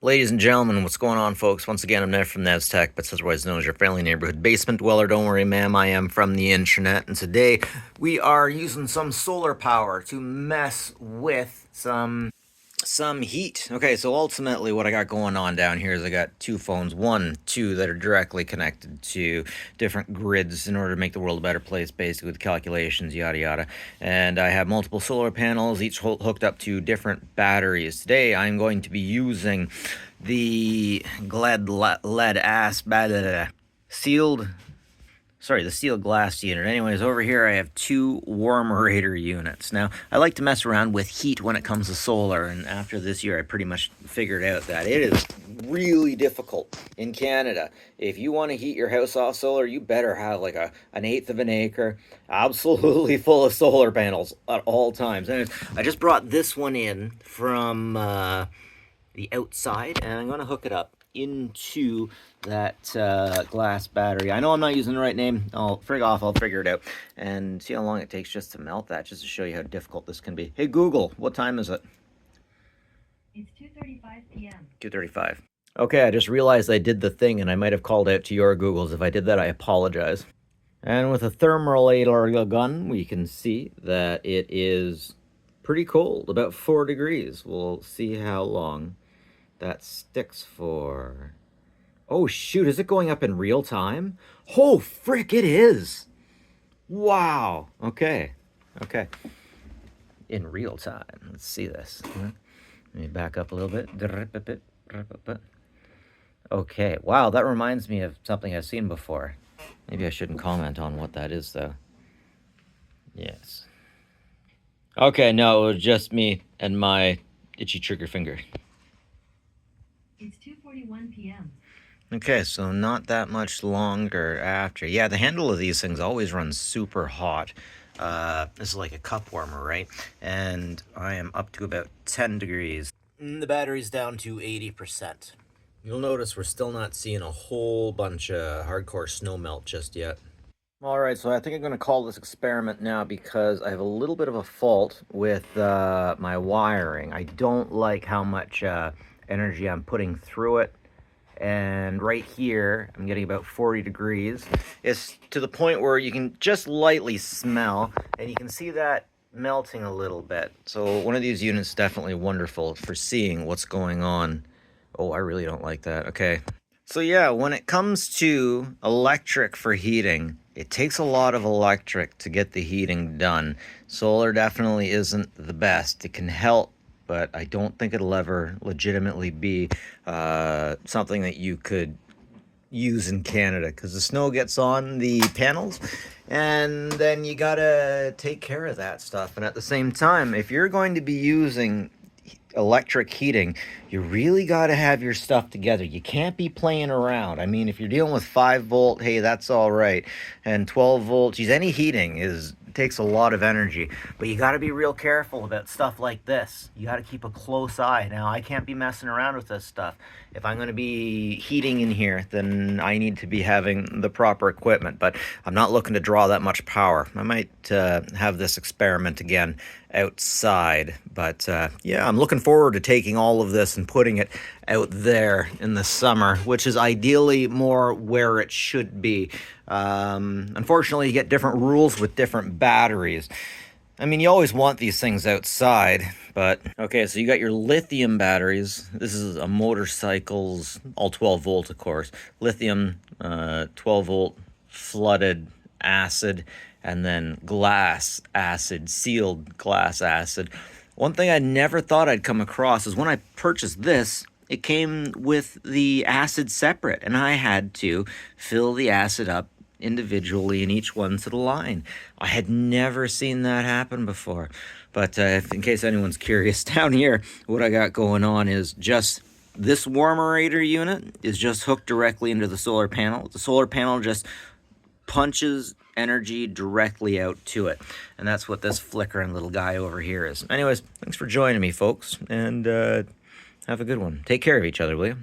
Ladies and gentlemen, what's going on, folks? Once again, I'm Ned from Nev's Tech, but otherwise known as your friendly neighborhood basement dweller. Don't worry, ma'am, I am from the internet, and today we are using some solar power to mess with some heat. Okay, so ultimately what I got going on down here is I got two phones, two that are directly connected to different grids in order to make the world a better place, basically with calculations, yada yada. And I have multiple solar panels, each hooked up to different batteries. Today I'm going to be using the the sealed glass unit. Anyways, over here I have two warmerator units. Now, I like to mess around with heat when it comes to solar, and after this year I pretty much figured out that it is really difficult in Canada. If you want to heat your house off solar, you better have like an eighth of an acre, absolutely full of solar panels at all times. Anyways, I just brought this one in from the outside, and I'm going to hook it up into that glass battery. I know I'm not using the right name. I'll figure it out and see how long it takes just to melt that, just to show you how difficult this can be. Hey Google, what time is it? It's 2:35 p.m. 2:35. Okay, I just realized I did the thing, and I might have called out to your Googles. If I did that, I apologize. And with a thermometer gun, we can see that it is pretty cold, about 4 degrees. We'll see how long that sticks for. Oh shoot, is it going up in real time? Oh frick, it is. Wow. Okay. In real time. Let's see this. Let me back up a little bit. Okay. Wow, that reminds me of something I've seen before. Maybe I shouldn't comment on what that is, though. Yes. Okay, no, it was just me and my itchy trigger finger. It's 2:41 p.m. Okay, so not that much longer after. Yeah, the handle of these things always runs super hot. This is like a cup warmer, right? And I am up to about 10 degrees. And the battery's down to 80%. You'll notice we're still not seeing a whole bunch of hardcore snow melt just yet. All right, so I think I'm going to call this experiment now because I have a little bit of a fault with my wiring. I don't like how much energy I'm putting through it. And right here, I'm getting about 40 degrees. It's to the point where you can just lightly smell, and you can see that melting a little bit. So one of these units is definitely wonderful for seeing what's going on. Oh, I really don't like that. Okay. So yeah, when it comes to electric for heating, it takes a lot of electric to get the heating done. Solar definitely isn't the best. It can help, but I don't think it'll ever legitimately be something that you could use in Canada, because the snow gets on the panels and then you gotta take care of that stuff. And at the same time, if you're going to be using electric heating, you really got to have your stuff together. You can't be playing around. I mean, if you're dealing with 5-volt, hey, that's all right. And 12 volts, any heating takes a lot of energy, but you got to be real careful about stuff like this. You got to keep a close eye. Now, I can't be messing around with this stuff. If I'm going to be heating in here, then I need to be having the proper equipment, but I'm not looking to draw that much power. I might have this experiment again outside, but yeah, I'm looking forward to taking all of this and putting it out there in the summer, which is ideally more where it should be. Unfortunately, you get different rules with different batteries. I mean, you always want these things outside, but okay, so you got your lithium batteries. This is a motorcycle's, all 12 volt, of course. Lithium, 12 volt, flooded acid, and then glass acid, sealed glass acid. One thing I never thought I'd come across is when I purchased this, it came with the acid separate, and I had to fill the acid up individually in each one to the line. I had never seen that happen before. But in case anyone's curious, down here, what I got going on is just this warmerator unit is just hooked directly into the solar panel. The solar panel just punches energy directly out to it. And that's what this flickering little guy over here is. Anyways, thanks for joining me, folks, and have a good one. Take care of each other, will you?